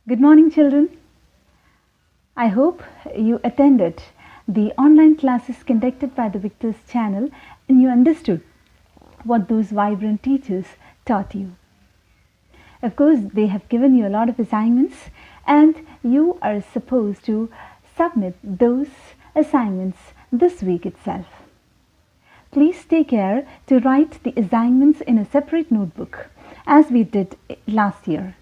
Good morning, children. I hope you attended the online classes conducted by the Victor's channel and you understood what those vibrant teachers taught you. Of course, they have given you a lot of assignments and you are supposed to submit those assignments this week itself. Please take care to write the assignments in a separate notebook as we did last year.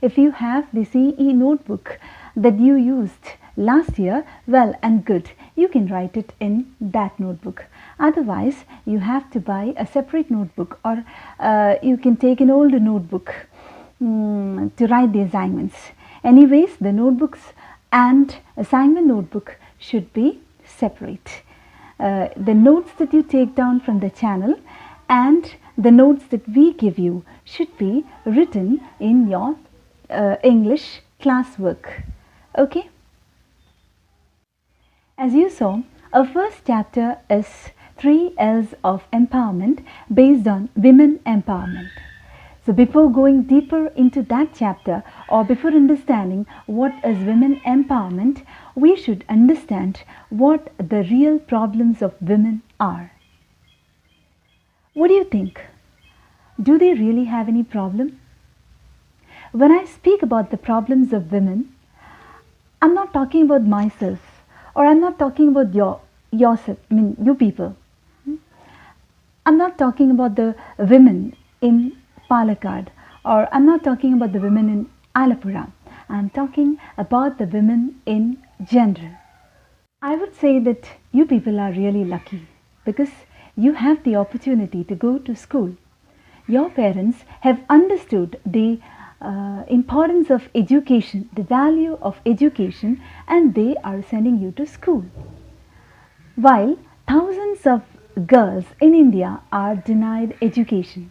If you have the CE notebook that you used last year, well and good, you can write it in that notebook. Otherwise, you have to buy a separate notebook or you can take an older notebook to write the assignments. Anyways, the notebooks and assignment notebook should be separate. The notes that you take down from the channel and the notes that we give you should be written in your English classwork. Okay? As you saw, our first chapter is 3 L's of empowerment based on women empowerment. So before going deeper into that chapter or before understanding what is women empowerment, we should understand what the real problems of women are. What do you think? Do they really have any problem? When I speak about the problems of women, I'm not talking about myself or I'm not talking about yourself, you people. I'm not talking about the women in Palakkad or I'm not talking about the women in Alappuzha. I'm talking about the women in general. I would say that you people are really lucky because you have the opportunity to go to school. Your parents have understood the importance of education, the value of education, and they are sending you to school. While thousands of girls in India are denied education.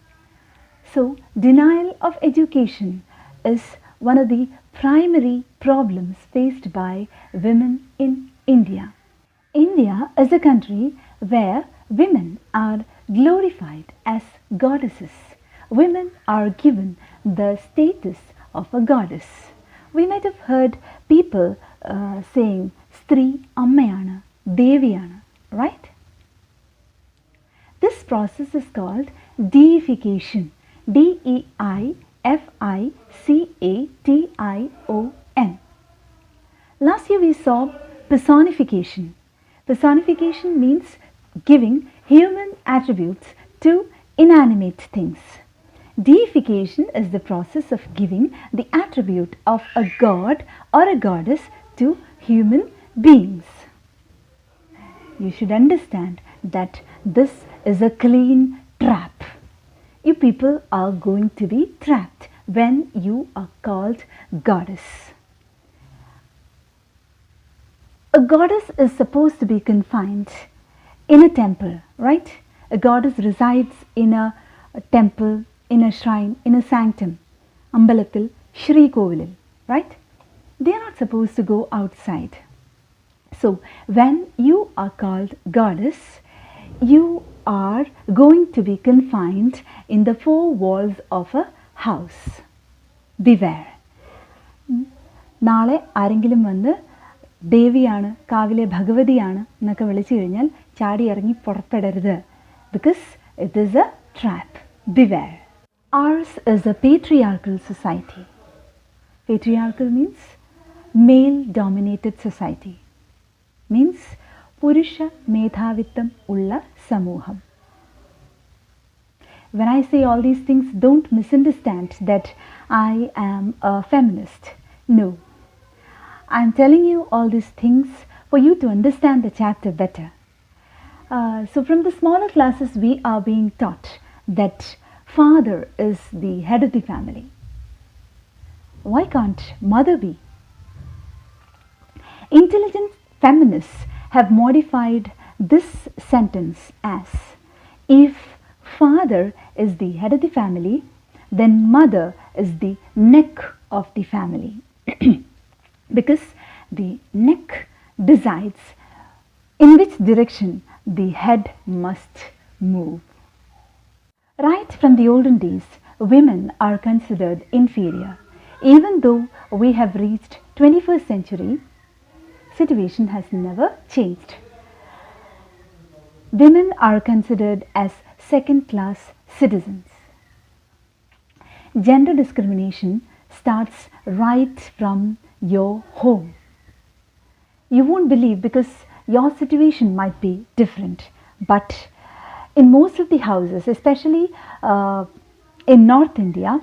So, denial of education is one of the primary problems faced by women in India. India is a country where women are glorified as goddesses. Women are given the status of a goddess. We might have heard people saying Stri Ammayana, Deviyana, right? This process is called deification. Deification. Last year we saw personification. Personification means giving human attributes to inanimate things. Deification is the process of giving the attribute of a god or a goddess to human beings. You should understand that this is a clean trap. You people are going to be trapped when you are called goddess. A goddess is supposed to be confined in a temple, right? A goddess resides in a temple, in a shrine, in a sanctum, Ambalathil, Shri Kovilil, right? They are not supposed to go outside. So, when you are called goddess, you are going to be confined in the four walls of a house. Beware. നാളെ ആരെങ്കിലും വന്ന് ദേവിയാണ് കാവിലെ ഭഗവതിയാണ് എന്നൊക്കെ വിളിച്ചു കഴിഞ്ഞാൽ ചാടി ഇറങ്ങി പുറപ്പെടരുത് because it is a trap. Beware. Ours is a patriarchal society. Patriarchal means male dominated society. Means Purusha Medhavittam ulla samuham. When I say all these things, don't misunderstand that I am a feminist. No. I am telling you all these things for you to understand the chapter better. So from the smaller classes we are being taught that father is the head of the family. Why can't mother be? Intelligent feminists have modified this sentence as if father is the head of the family, then mother is the neck of the family. Because the neck decides in which direction the head must move. Right from the olden days, women are considered inferior. Even though we have reached 21st century, situation has never changed. Women are considered as second-class citizens. Gender discrimination starts right from your home. You won't believe because your situation might be different, but in most of the houses, especially in North India,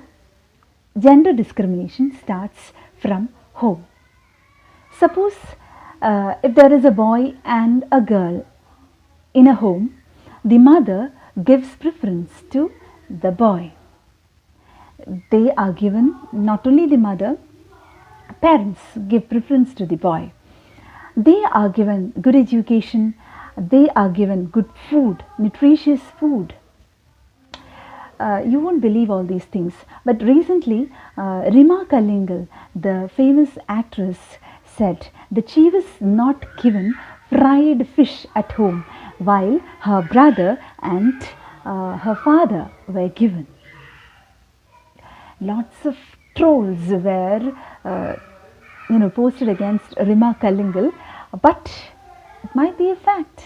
gender discrimination starts from home. Suppose if there is a boy and a girl in a home, the mother gives preference to the boy. They are given, not only the mother, parents give preference to the boy. They are given good education, they are given good food, nutritious food. You won't believe all these things, but recently Rima Kallingal, the famous actress, said that she was not given fried fish at home while her brother and her father were given. Lots of trolls were posted against Rima Kallingal, but it might be a fact.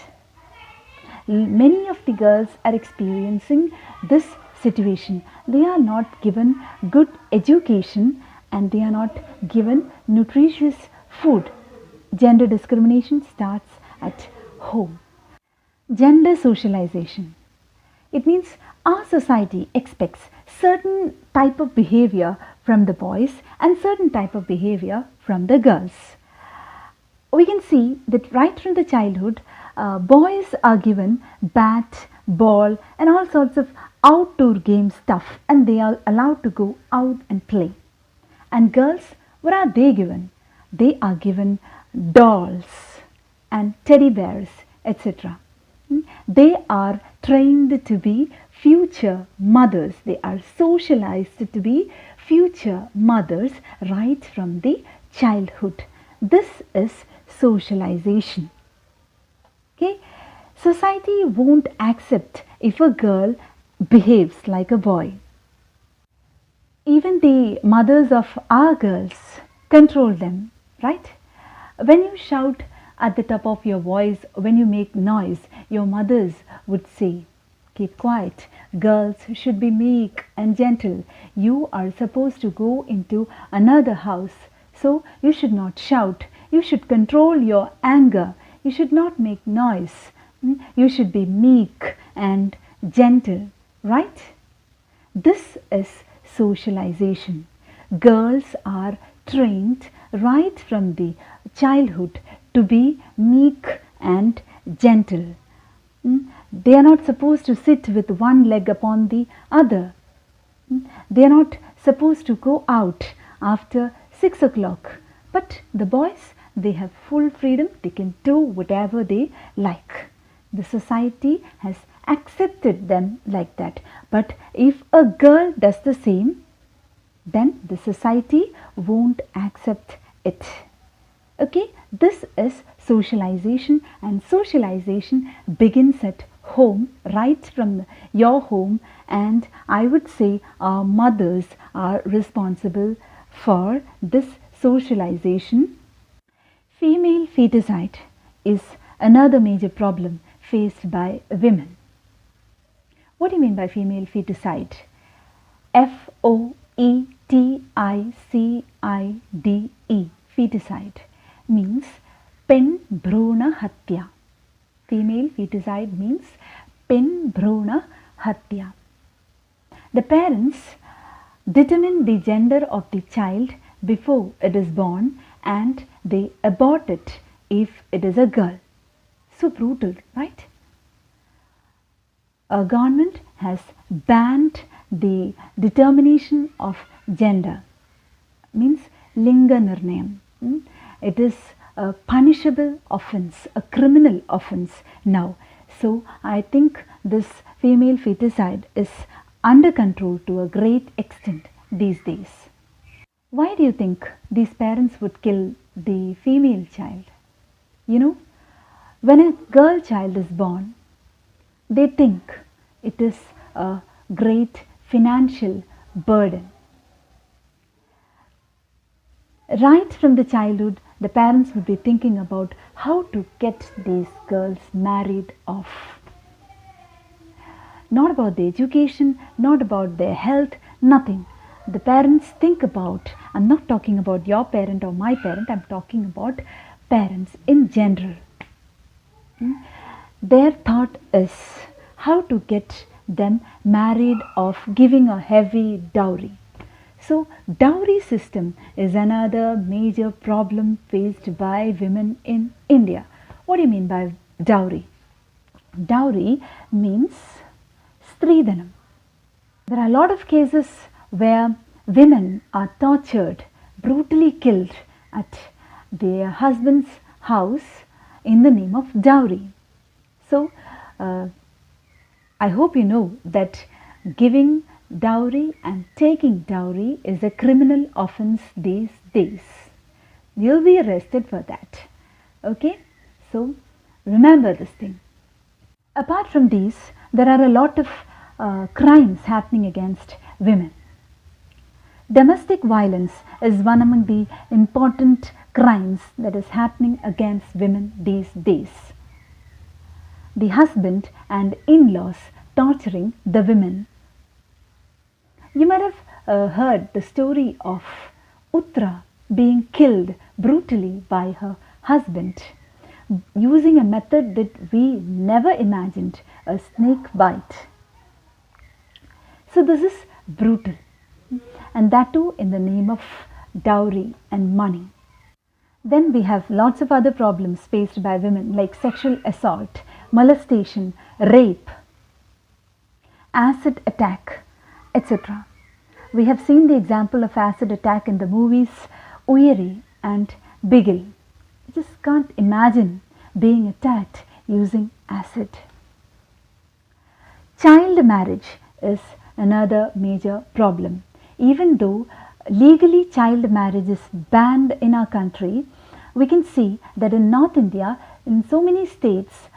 Many of the girls are experiencing this situation. They are not given good education and they are not given nutritious food. Gender discrimination starts at home. Gender socialization. It means our society expects certain type of behavior from the boys and certain type of behavior from the girls. We can see that right from the childhood, boys are given bat, ball and all sorts of outdoor game stuff, and they are allowed to go out and play. And girls, what are they given? They are given dolls and teddy bears, etc. They are trained to be future mothers. They are socialized to be future mothers right from the childhood. This is socialization. Okay? Society won't accept if a girl behaves like a boy. Even the mothers of our girls control them, right? When you shout at the top of your voice, when you make noise, your mothers would say, keep quiet, girls should be meek and gentle. You are supposed to go into another house, so you should not shout. You should control your anger. You should not make noise. You should be meek and gentle, right? This is socialization. Girls are trained right from the childhood to be meek and gentle. They are not supposed to sit with one leg upon the other. They are not supposed to go out after 6 o'clock. But the boys, they have full freedom. They can do whatever they like. The society has accepted them like that. But if a girl does the same, then the society won't accept it. Okay, this is socialization, and socialization begins at home, right from your home, and I would say our mothers are responsible for this socialization. Female feticide is another major problem faced by women. What do you mean by female feticide? F-O-E-T-I-C-I-D-E, feticide means pen bhrona hatya. Female feticide means pen bhrona hatya. The parents determine the gender of the child before it is born and they abort it if it is a girl. So brutal, right? Our government has banned the determination of gender, means linga nirnayam. It is a punishable offence, a criminal offence now. So I think this female feticide is under control to a great extent these days. Why do you think these parents would kill the female child? You know, when a girl child is born, they think it is a great financial burden. Right from the childhood, the parents would be thinking about how to get these girls married off. Not about the education, not about their health, nothing. The parents think about, I'm not talking about your parent or my parent, I'm talking about parents in general. Their thought is how to get them married off giving a heavy dowry. So, dowry system is another major problem faced by women in India. What do you mean by dowry? Dowry means Stridhanam. There are a lot of cases where women are tortured, brutally killed at their husband's house in the name of dowry. So, I hope you know that giving dowry and taking dowry is a criminal offense these days. You'll be arrested for that. Okay? So, remember this thing. Apart from these, there are a lot of crimes happening against women. Domestic violence is one among the important crimes that is happening against women these days. The husband and in-laws torturing the women. You might have heard the story of Uttara being killed brutally by her husband using a method that we never imagined, a snake bite. So this is brutal, and that too in the name of dowry and money. Then we have lots of other problems faced by women like sexual assault, molestation, rape, acid attack, etc. We have seen the example of acid attack in the movies Uyari and Bigil. You just can't imagine being attacked using acid. Child marriage is another major problem. Even though legally child marriage is banned in our country, we can see that in North India, in so many states,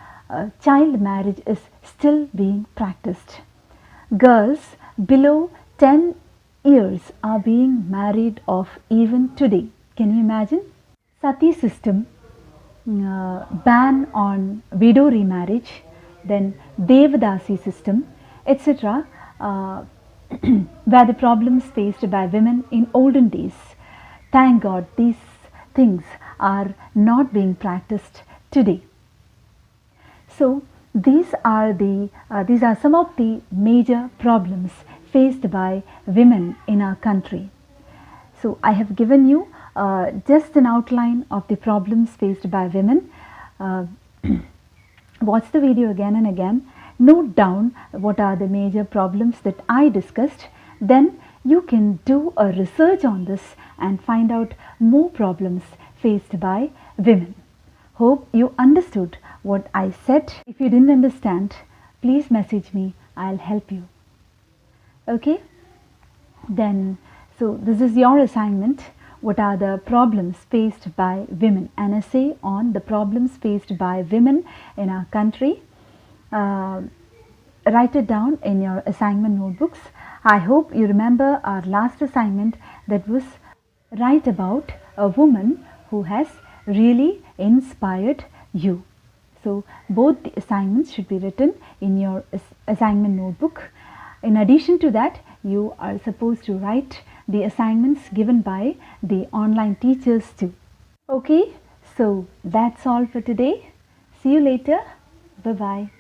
child marriage is still being practiced. Girls below 10 years are being married off even today. Can you imagine? Sati system, ban on widow remarriage, then Devadasi system, etc. Were the problems faced by women in olden days. Thank God these things are not being practiced today. So these are some of the major problems faced by women in our country. So I have given you just an outline of the problems faced by women. Watch the video again and again. Note down what are the major problems that I discussed. Then you can do a research on this and find out more problems faced by women. Hope you understood what I said. If you didn't understand, please message me. I'll help you. Okay? Then, so this is your assignment. What are the problems faced by women? An essay on the problems faced by women in our country. Write it down in your assignment notebooks. I hope you remember our last assignment that was write about a woman who has really inspired you. So both the assignments should be written in your assignment notebook. In addition to that, you are supposed to write the assignments given by the online teachers too. Okay, so that's all for today. See you later. Bye-bye.